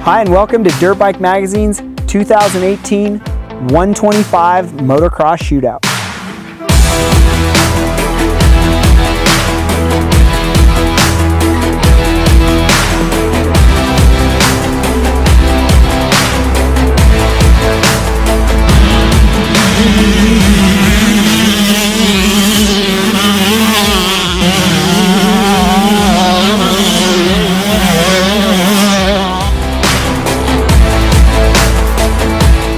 Hi and welcome to Dirt Bike Magazine's 2018 125 Motocross Shootout.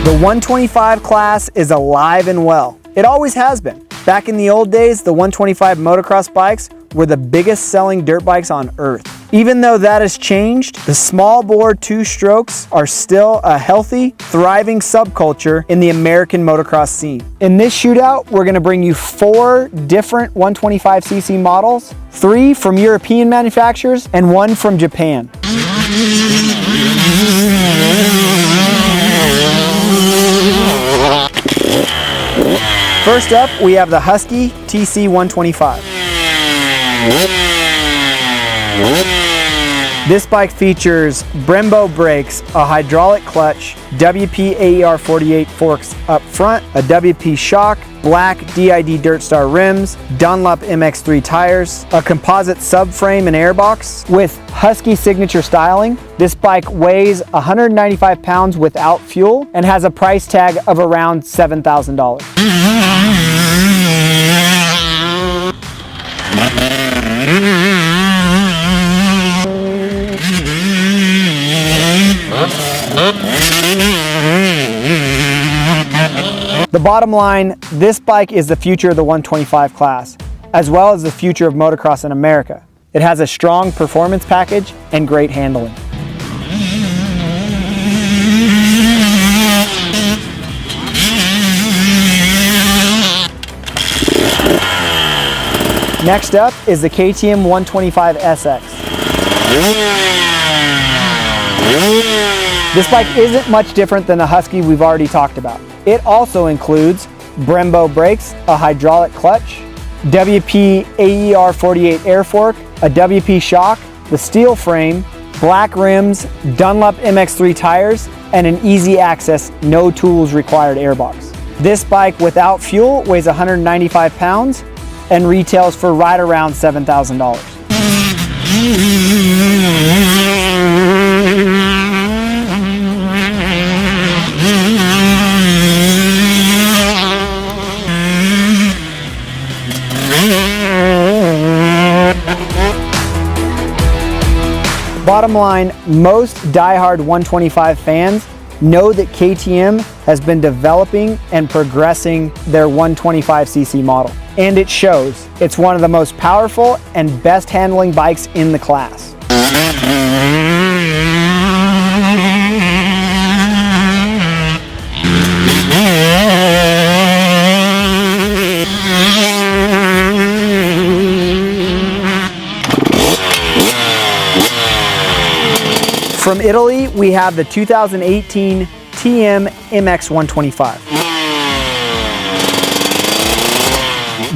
The 125 class is alive and well. It always has been. Back in the old days, the 125 motocross bikes were the biggest selling dirt bikes on earth. Even though that has changed, the small bore two strokes are still a healthy, thriving subculture in the American motocross scene. In this shootout, we're gonna bring you 4 different 125cc models, 3 from European manufacturers and 1 from Japan. First up, we have the Husky TC125. This bike features Brembo brakes, a hydraulic clutch, WP AER48 forks up front, a WP shock, black DID Dirt Star rims, Dunlop MX3 tires, a composite subframe and airbox with Husky signature styling. This bike weighs 195 pounds without fuel and has a price tag of around $7,000. The bottom line, this bike is the future of the 125 class, as well as the future of motocross in America. It has a strong performance package and great handling. Next up is the KTM 125 SX. This bike isn't much different than the Husky we've already talked about. It also includes Brembo brakes, a hydraulic clutch, WP AER48 air fork, a WP shock, the steel frame, black rims, Dunlop MX3 tires, and an easy access, no tools required airbox. This bike without fuel weighs 195 pounds and retails for right around $7,000. Bottom line, most diehard 125 fans know that KTM has been developing and progressing their 125cc model. And it shows. It's one of the most powerful and best handling bikes in the class. From Italy, we have the 2018 TM MX125.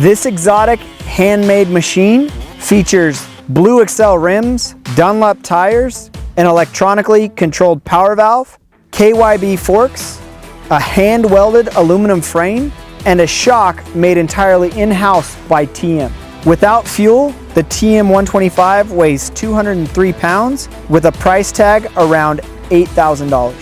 This exotic handmade machine features Blue Excel rims, Dunlop tires, an electronically controlled power valve, KYB forks, a hand-welded aluminum frame, and a shock made entirely in-house by TM. Without fuel, the TM 125 weighs 203 pounds with a price tag around $8,000.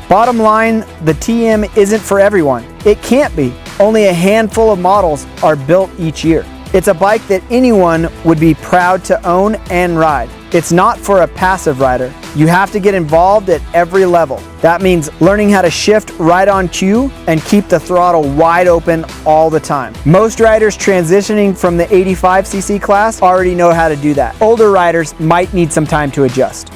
Bottom line, the TM isn't for everyone. It can't be. Only a handful of models are built each year. It's a bike that anyone would be proud to own and ride. It's not for a passive rider. You have to get involved at every level. That means learning how to shift right on cue and keep the throttle wide open all the time. Most riders transitioning from the 85cc class already know how to do that. Older riders might need some time to adjust.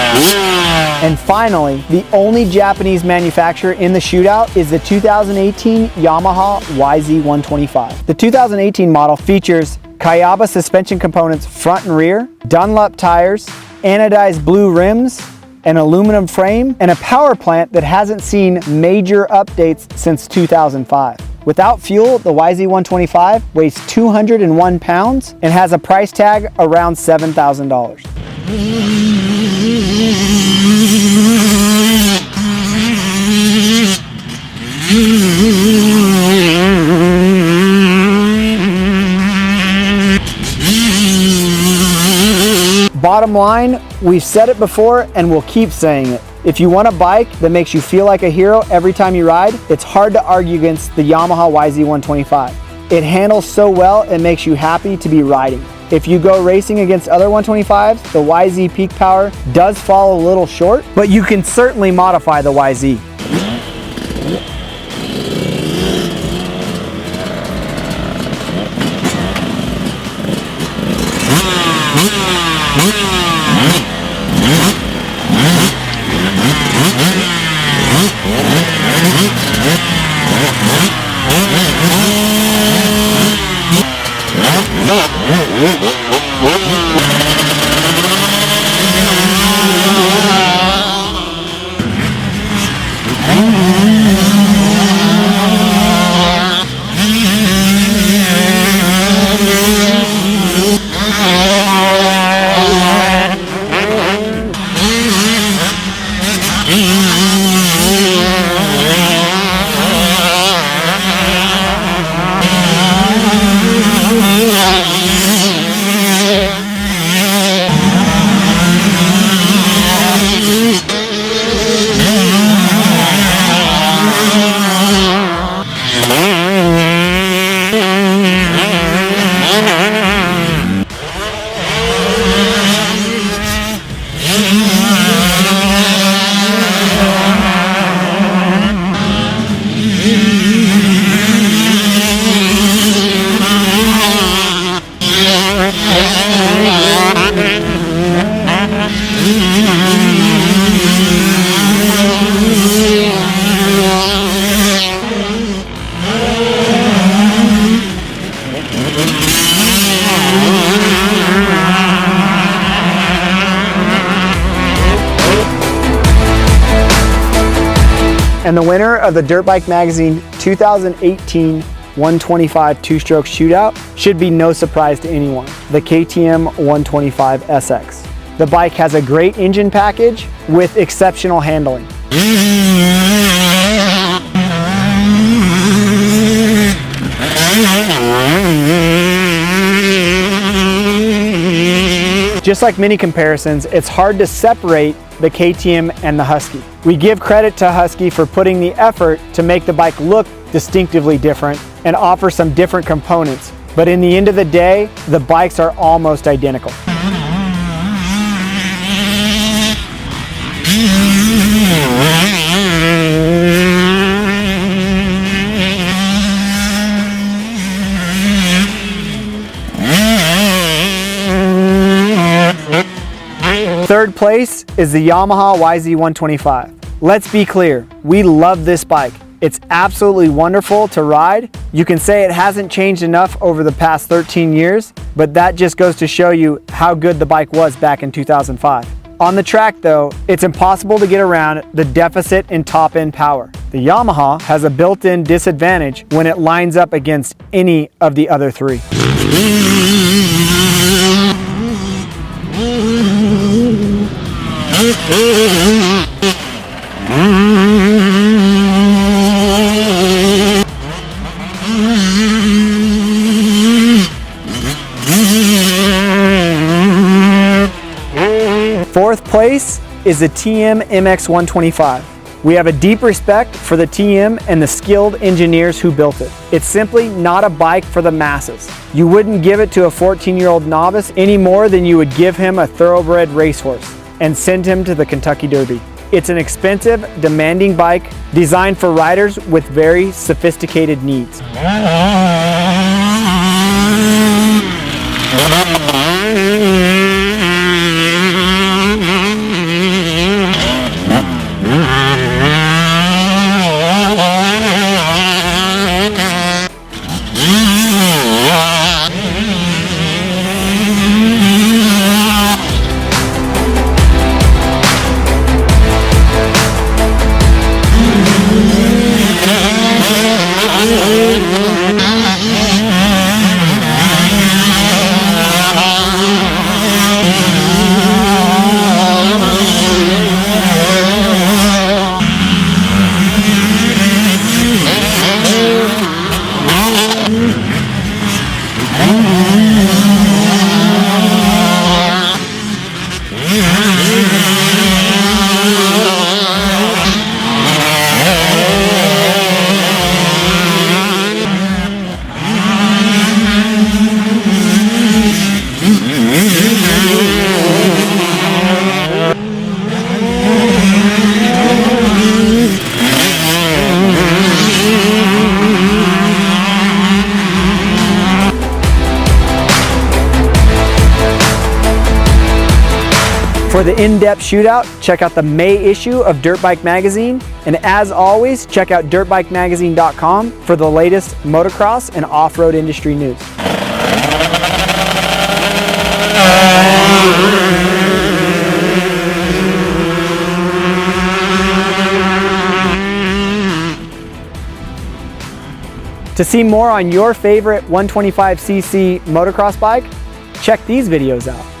Yeah. And finally, the only Japanese manufacturer in the Shootout is the 2018 Yamaha YZ125. The 2018 model features Kayaba suspension components front and rear, Dunlop tires, anodized blue rims, an aluminum frame, and a power plant that hasn't seen major updates since 2005. Without fuel, the YZ125 weighs 201 pounds and has a price tag around $7,000. Bottom line, we've said it before and we'll keep saying it. If you want a bike that makes you feel like a hero every time you ride, it's hard to argue against the Yamaha YZ125. It handles so well, it makes you happy to be riding. If you go racing against other 125s, the YZ peak power does fall a little short, but you can certainly modify the YZ. And the winner of the Dirt Bike Magazine 2018 125 two-stroke Shootout should be no surprise to anyone, the KTM 125 SX. The bike has a great engine package with exceptional handling. Just like many comparisons, it's hard to separate the KTM and the Husky. We give credit to Husky for putting the effort to make the bike look distinctively different and offer some different components. But in the end of the day, the bikes are almost identical. Third place is the Yamaha YZ125. Let's be clear, we love this bike. It's absolutely wonderful to ride. You can say it hasn't changed enough over the past 13 years, but that just goes to show you how good the bike was back in 2005. On the track though, it's impossible to get around the deficit in top-end power. The Yamaha has a built-in disadvantage when it lines up against any of the other three. Fourth place is the TM MX125. We have a deep respect for the TM and the skilled engineers who built it. It's simply not a bike for the masses. You wouldn't give it to a 14-year-old novice any more than you would give him a thoroughbred racehorse and send him to the Kentucky Derby. It's an expensive, demanding bike designed for riders with very sophisticated needs. For the in-depth shootout, check out the May issue of Dirt Bike Magazine. And as always, check out dirtbikemagazine.com for the latest motocross and off-road industry news. To see more on your favorite 125cc motocross bike, check these videos out.